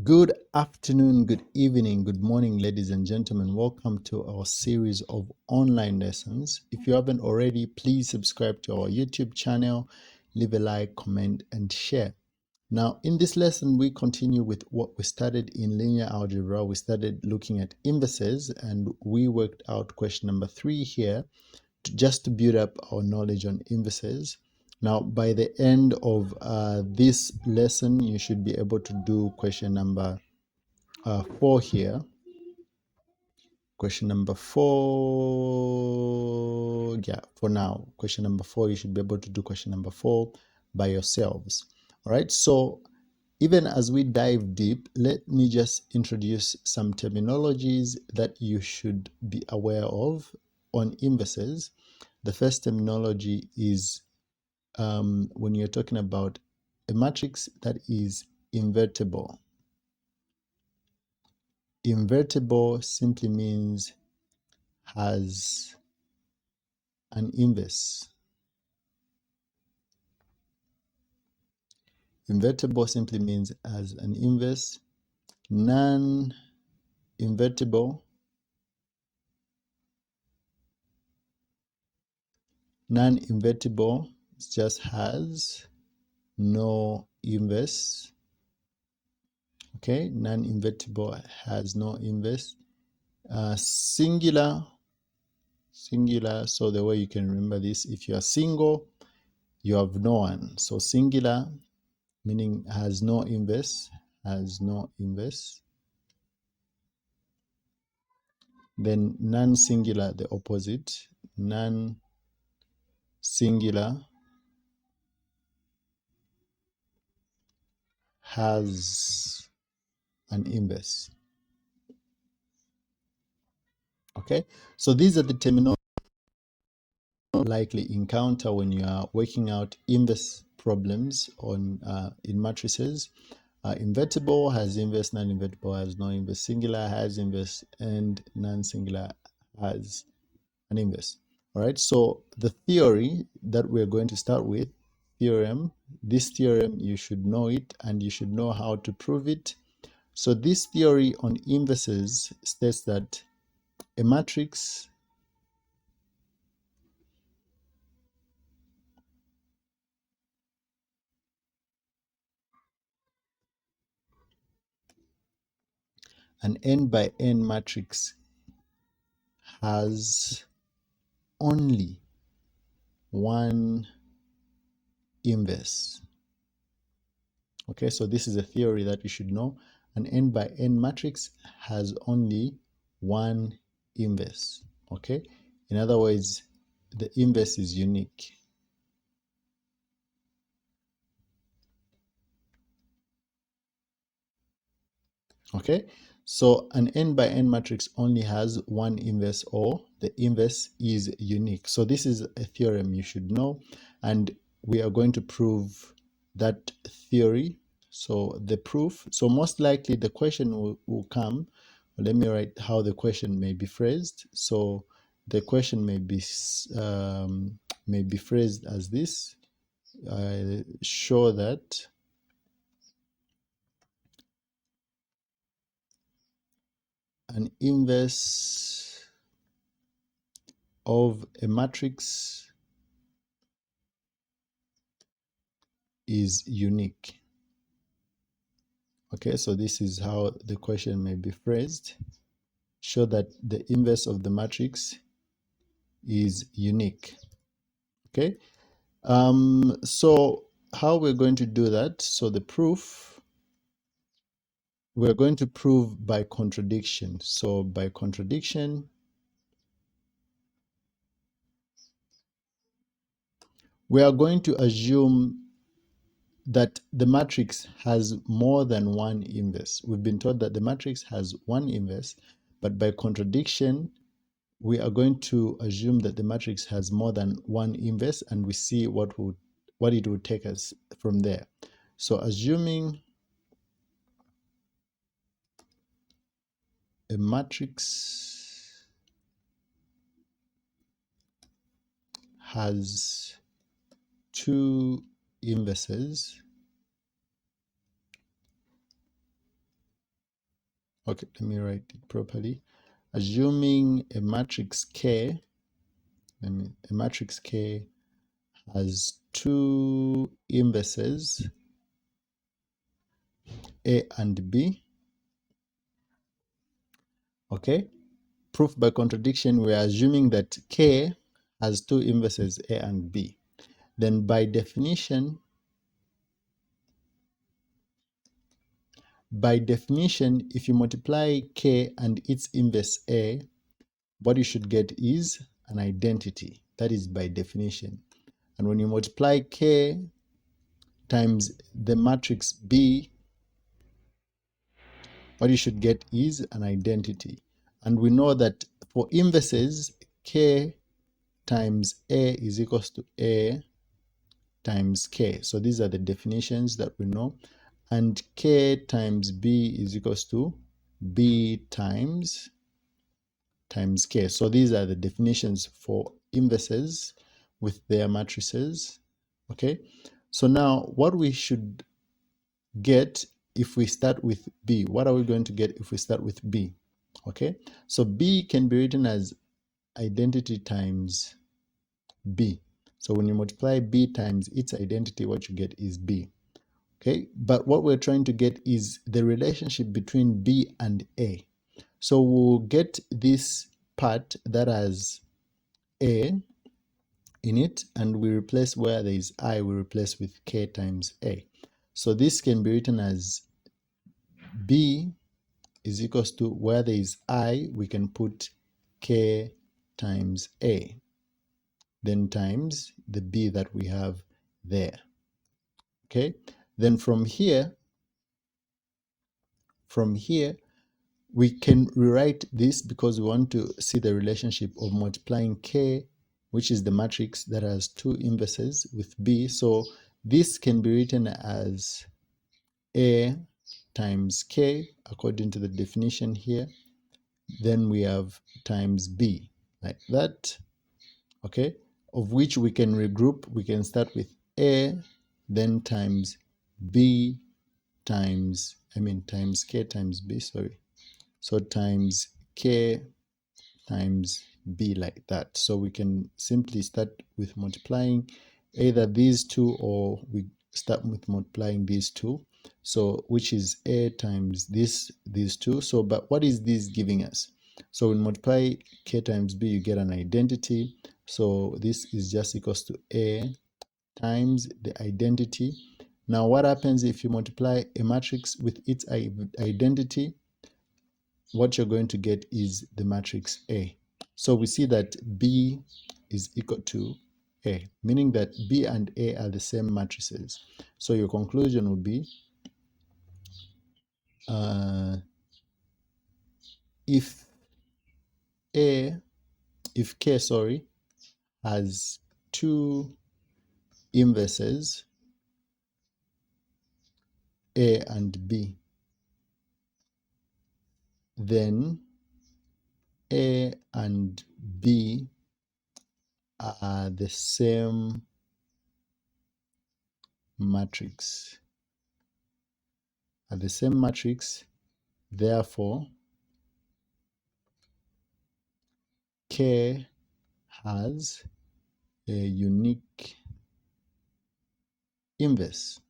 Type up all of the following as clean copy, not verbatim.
Good afternoon, good evening, good morning, ladies and gentlemen. Welcome to our series of online lessons. If you haven't already, please subscribe to our YouTube channel, leave a like, comment, and share. Now, in this lesson, we continue with what we started in linear algebra. We started looking at inverses, and we worked out question number 3 here just to build up our knowledge on inverses. Now, by the end of this lesson, you should be able to do question number 4 here. Question number 4, yeah, for now. Question number 4, you should be able to do question number 4 by yourselves. All right, so even as we dive deep, let me just introduce some terminologies that you should be aware of on inverses. The first terminology is when you're talking about a matrix that is invertible. Invertible simply means has an inverse. Invertible simply means as an inverse. Non-invertible. Non-invertible just has no inverse. Okay, non-invertible has no inverse. Singular. So the way you can remember this, if you are single, you have no one. So singular meaning has no inverse, has no inverse. Then non-singular, the opposite, non-singular has an inverse. Okay, so these are the terminology you likely encounter when you are working out inverse problems on in matrices. Invertible has inverse, non-invertible has no inverse, singular has inverse, and non-singular has an inverse. All right, so the theory that we're going to start with, this theorem, you should know it and you should know how to prove it. So this theory on inverses states that a matrix an n by n matrix has only one inverse. Okay, so this is a theory that you should know. An n by n matrix has only one inverse. Okay, in other words, the inverse is unique. Okay, so an n by n matrix only has one inverse, or the inverse is unique. So this is a theorem you should know, and we are going to prove that theory. So the proof, so most likely the question will come. Let me write how the question may be phrased. So the question may be phrased as this. Show that an inverse of a matrix is unique. Okay, so this is how the question may be phrased. Show that the inverse of the matrix is unique. Okay, so how we're going to do that? So the proof, we're going to prove by contradiction. So by contradiction, we are going to assume that the matrix has more than one inverse. We've been told that the matrix has one inverse, but by contradiction, we are going to assume that the matrix has more than one inverse, and we see what it would take us from there. So assuming a matrix has two inverses, Okay, let me write it properly. Assuming a matrix K, a matrix K has two inverses, A and B. Okay, proof by contradiction, we are assuming that K has two inverses, A and B. Then by definition, if you multiply K and its inverse A, what you should get is an identity. That is by definition. And when you multiply K times the matrix B, what you should get is an identity. And we know that for inverses, K times A is equals to A times K. So these are the definitions that we know. And K times B is equals to B times K. So these are the definitions for inverses with their matrices. Okay. So now what we should get if we start with B, what are we going to get if we start with B? Okay. So B can be written as identity times B. So when you multiply B times its identity, what you get is B. Okay. But what we're trying to get is the relationship between B and A. So we'll get this part that has A in it, and we replace where there is I, we replace with K times A. So this can be written as B is equals to, where there is I, we can put K times A, then times the B that we have there. Okay, then from here, we can rewrite this because we want to see the relationship of multiplying K, which is the matrix that has two inverses, with B. So this can be written as A times K according to the definition here. Then we have times B, like that. Okay, of which we can regroup. We can start with A, then times B times K times B, sorry. So times K times B, like that. So we can simply start with multiplying either these two, or we start with multiplying these two. So which is A times these two. So but what is this giving us? So when multiply K times B, you get an identity. So this is just equals to A times the identity. Now what happens if you multiply a matrix with its identity? What you're going to get is the matrix A. So we see that B is equal to A, meaning that B and A are the same matrices. So your conclusion will be if K, sorry, has two inverses, A and B, then A and B are the same matrix. Therefore K has a unique inverse.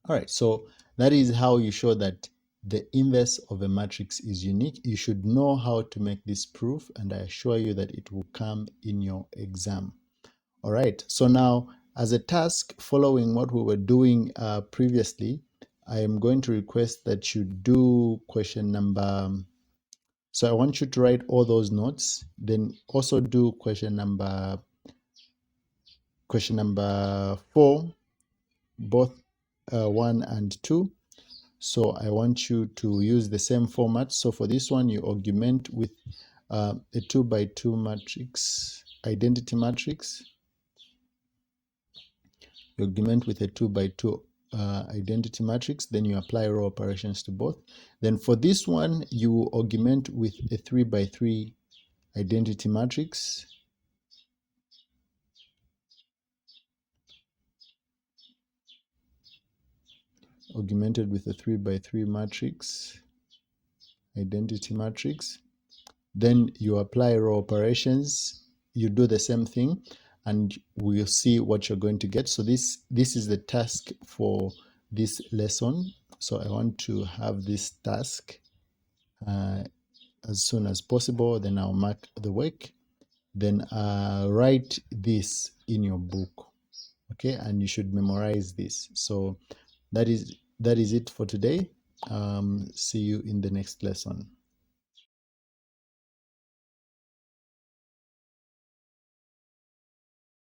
All right, so that is how you show that the inverse of a matrix is unique. You should know how to make this proof, and I assure you that it will come in your exam. All right, so now as a task following what we were doing previously, I am going to request that you do question number. So I want you to write all those notes, then also do question number 4, both 1 and 2. So I want you to use the same format. So for this one, you augment with a 2 by 2 matrix, identity matrix. You augment with a 2 by 2 identity matrix. Then you apply row operations to both. Then for this one, you augment with a 3 by 3 identity matrix. Augmented with a 3 by 3 matrix. identity matrix. Then you apply row operations, you do the same thing, and we'll see what you're going to get. So this is the task for this lesson. So I want to have this task as soon as possible. Then I'll mark the work. Then write this in your book, okay? And you should memorize this. So that is it for today. See you in the next lesson.